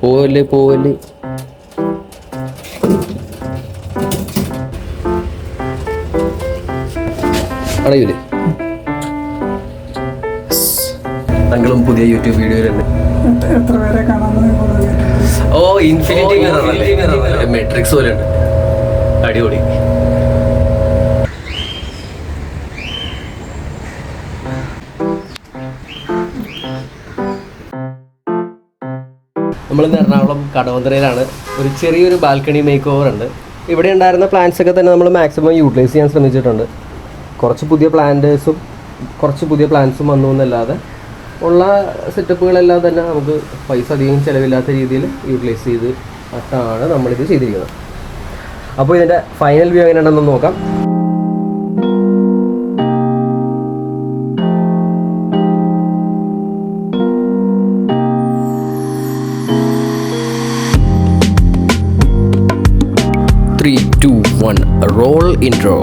പോവല്ലേ പോവല്ലേ. അടയൂലേ? താങ്കളും പുതിയ യൂട്യൂബ് വീഡിയോയിലുണ്ട്. ഓ ഇൻഫിനിറ്റി മെട്രിക്സ് പോലെ ഉണ്ട്. അടിപൊളി. നമ്മളിന്ന് എറണാകുളം കടവന്ത്രയിലാണ്. ഒരു ചെറിയൊരു ബാൽക്കണി മേക്ക് ഓവർ ഉണ്ട്. ഇവിടെ ഉണ്ടായിരുന്ന പ്ലാന്റ്സ് ഒക്കെ തന്നെ നമ്മൾ മാക്സിമം യൂട്ടിലൈസ് ചെയ്യാൻ ശ്രമിച്ചിട്ടുണ്ട്. കുറച്ച് പുതിയ പ്ലാന്റ്സും വന്നു എന്നല്ലാതെ ഉള്ള സെറ്റപ്പുകളെല്ലാം തന്നെ നമുക്ക് പൈസ അധികം ചിലവില്ലാത്ത രീതിയിൽ യൂട്ടിലൈസ് ചെയ്ത് ആണ് നമ്മളിത് ചെയ്തിരിക്കുന്നത്. അപ്പോൾ ഇതിൻ്റെ ഫൈനൽ വ്യൂ എങ്ങനെയാണെന്ന് നോക്കാം. Three, two, one, roll intro.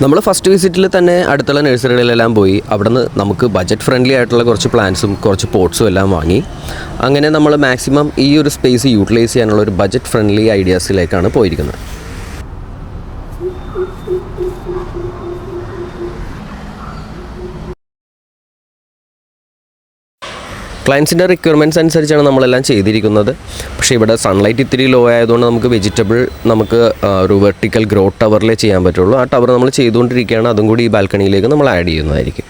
നമ്മൾ ഫസ്റ്റ് വിസിറ്റിൽ തന്നെ അടുത്തുള്ള നഴ്സറികളിലെല്ലാം പോയി. അവിടെ നിന്ന് നമുക്ക് ബജറ്റ് ഫ്രണ്ട്ലി ആയിട്ടുള്ള കുറച്ച് പ്ലാന്റ്സും കുറച്ച് പോട്ട്സും എല്ലാം വാങ്ങി. അങ്ങനെ നമ്മൾ മാക്സിമം ഈ ഒരു സ്പേസ് യൂട്ടിലൈസ് ചെയ്യാനുള്ള ഒരു ബജറ്റ് ഫ്രണ്ട്ലി ഐഡിയാസിലേക്കാണ് പോയിരിക്കുന്നത്. ക്ലയൻസിൻ്റെ റിക്വയർമെൻറ്റ്സ് അനുസരിച്ചാണ് നമ്മളെല്ലാം ചെയ്തിരിക്കുന്നത്. പക്ഷേ ഇവിടെ സൺലൈറ്റ് ഇത്തിരി ലോ ആയതുകൊണ്ട് നമുക്ക് ഒരു വെർട്ടിക്കൽ ഗ്രോ ടവറിലേ ചെയ്യാൻ പറ്റുള്ളൂ. ആ ടവർ നമ്മൾ ചെയ്തുകൊണ്ടിരിക്കുകയാണ്. അതും കൂടി ഈ ബാൽക്കണിയിലേക്ക് നമ്മൾ ആഡ് ചെയ്യുന്നതായിരിക്കും.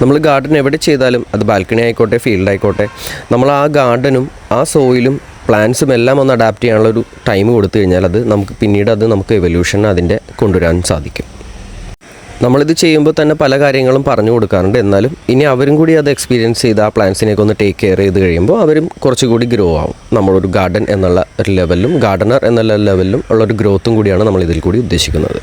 നമ്മൾ ഗാർഡൻ എവിടെ ചെയ്താലും, അത് ബാൽക്കണി ആയിക്കോട്ടെ ഫീൽഡ് ആയിക്കോട്ടെ, നമ്മൾ ആ ഗാർഡനും ആ സോയിലും പ്ലാന്റ്സും എല്ലാം ഒന്ന് അഡാപ്റ്റ് ചെയ്യാനുള്ളൊരു ടൈം കൊടുത്തു കഴിഞ്ഞാൽ അത് നമുക്ക് എവല്യൂഷൻ അതിൻ്റെ കൊണ്ടുവരാൻ സാധിക്കും. നമ്മളിത് ചെയ്യുമ്പോൾ തന്നെ പല കാര്യങ്ങളും പറഞ്ഞു കൊടുക്കാറുണ്ട്. എന്നാലും ഇനി അവരും കൂടി അത് എക്സ്പീരിയൻസ് ചെയ്ത് ആ പ്ലാന്റ്സിനെയൊക്കെ ഒന്ന് ടേക്ക് കെയർ ചെയ്ത് കഴിയുമ്പോൾ അവരും കുറച്ചുകൂടി ഗ്രോ ആവും. നമ്മളൊരു ഗാർഡൻ എന്നുള്ള ഒരു ലെവലിലും ഗാർഡനർ എന്നുള്ള ലെവലിലും ഉള്ളൊരു ഗ്രോത്തും കൂടിയാണ് നമ്മൾ ഇതിൽ കൂടി ഉദ്ദേശിക്കുന്നത്.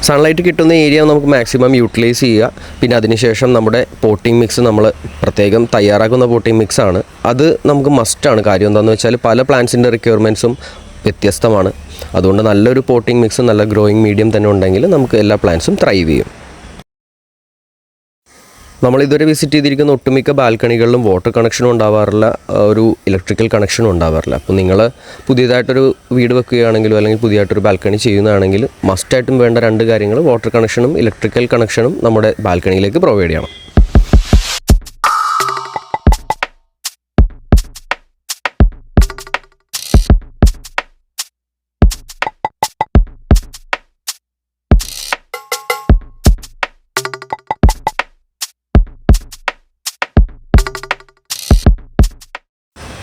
സൺലൈറ്റ് കിട്ടുന്ന ഏരിയ നമുക്ക് മാക്സിമം യൂട്ടിലൈസ് ചെയ്യുക. പിന്നെ അതിനുശേഷം നമ്മുടെ പോട്ടിംഗ് മിക്സ് നമ്മൾ പ്രത്യേകം തയ്യാറാക്കുന്ന പോട്ടിംഗ് മിക്സാണ്. അത് നമുക്ക് മസ്റ്റാണ്. കാര്യം എന്താണെന്ന് വെച്ചാൽ പല പ്ലാന്റ്സിൻ്റെ റിക്വയർമെൻറ്റ്സും വ്യത്യസ്തമാണ്. അതുകൊണ്ട് നല്ലൊരു പോട്ടിംഗ് മിക്സും നല്ല ഗ്രോയിങ് മീഡിയം തന്നെ ഉണ്ടെങ്കിൽ നമുക്ക് എല്ലാ പ്ലാന്റ്സും ത്രൈവ് ചെയ്യും. നമ്മളിതുവരെ വിസിറ്റ് ചെയ്തിരിക്കുന്ന ഒട്ടുമിക്ക ബാൽക്കണികളിലും വാട്ടർ കണക്ഷനും ഉണ്ടാവാറില്ല, ഒരു ഇലക്ട്രിക്കൽ കണക്ഷനും ഉണ്ടാവാറില്ല. അപ്പോൾ നിങ്ങൾ പുതിയതായിട്ടൊരു വീട് വെക്കുകയാണെങ്കിലും അല്ലെങ്കിൽ പുതിയതായിട്ടൊരു ബാൽക്കണി ചെയ്യുന്നതാണെങ്കിൽ മസ്റ്റായിട്ടും വേണ്ട രണ്ട് കാര്യങ്ങൾ വാട്ടർ കണക്ഷനും ഇലക്ട്രിക്കൽ കണക്ഷനും നമ്മുടെ ബാൽക്കണിയിലേക്ക് പ്രൊവൈഡ് ചെയ്യണം.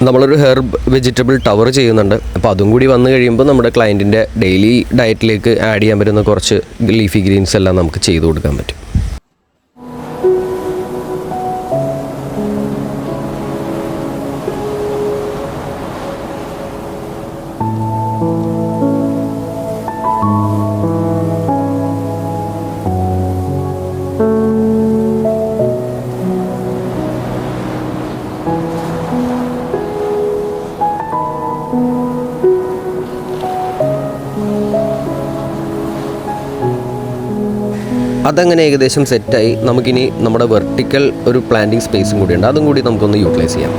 നമ്മളൊരു ഹെർബ് വെജിറ്റബിൾ ടവർ ചെയ്യുന്നുണ്ട്. അപ്പോൾ അതും കൂടി വന്നു കഴിയുമ്പോൾ നമ്മുടെ ക്ലയൻറ്റിൻ്റെ ഡെയിലി ഡയറ്റിലേക്ക് ആഡ് ചെയ്യാൻ പറ്റുന്ന കുറച്ച് ലീഫി ഗ്രീൻസ് എല്ലാം നമുക്ക് ചെയ്തു കൊടുക്കാൻ പറ്റും. അതങ്ങനെ ഏകദേശം സെറ്റായി. നമുക്കിനി നമ്മുടെ വെർട്ടിക്കൽ ഒരു പ്ലാന്റിങ് സ്പേസും കൂടിയുണ്ട്. അതും കൂടി നമുക്കൊന്ന് യൂട്ടിലൈസ് ചെയ്യാം.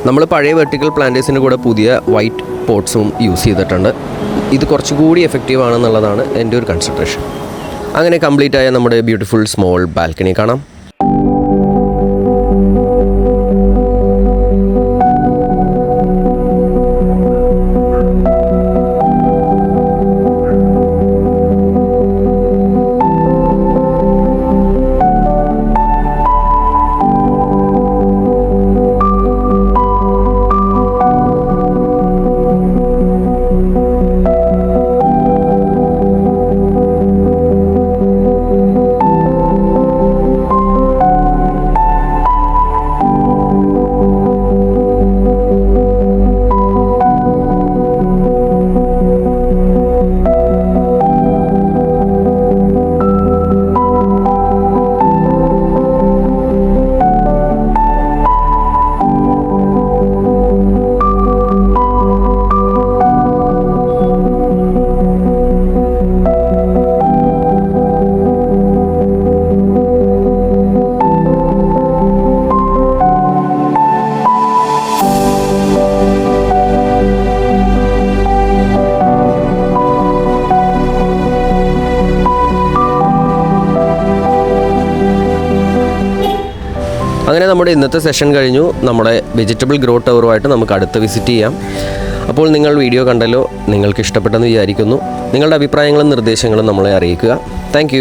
നമ്മൾ പഴയ വെർട്ടിക്കൽ പ്ലാന്റേഴ്സിൻ്റെ കൂടെ പുതിയ വൈറ്റ് പോട്ട്സും യൂസ് ചെയ്തിട്ടുണ്ട്. ഇത് കുറച്ചുകൂടി എഫക്റ്റീവ് ആണെന്നുള്ളതാണ് എൻ്റെ ഒരു കൺസിഡറേഷൻ. അങ്ങനെ കംപ്ലീറ്റ് ആയ നമ്മുടെ ബ്യൂട്ടിഫുൾ സ്മോൾ ബാൽക്കണി കാണാം. അങ്ങനെ നമ്മുടെ ഇന്നത്തെ സെഷൻ കഴിഞ്ഞു. നമ്മുടെ വെജിറ്റബിൾ ഗ്രോ ടവറുമായിട്ട് നമുക്ക് അടുത്ത് വിസിറ്റ് ചെയ്യാം. അപ്പോൾ നിങ്ങൾ വീഡിയോ കണ്ടല്ലോ, നിങ്ങൾക്ക് ഇഷ്ടപ്പെട്ടെന്ന് വിചാരിക്കുന്നു. നിങ്ങളുടെ അഭിപ്രായങ്ങളും നിർദ്ദേശങ്ങളും നമ്മളെ അറിയിക്കുക. താങ്ക്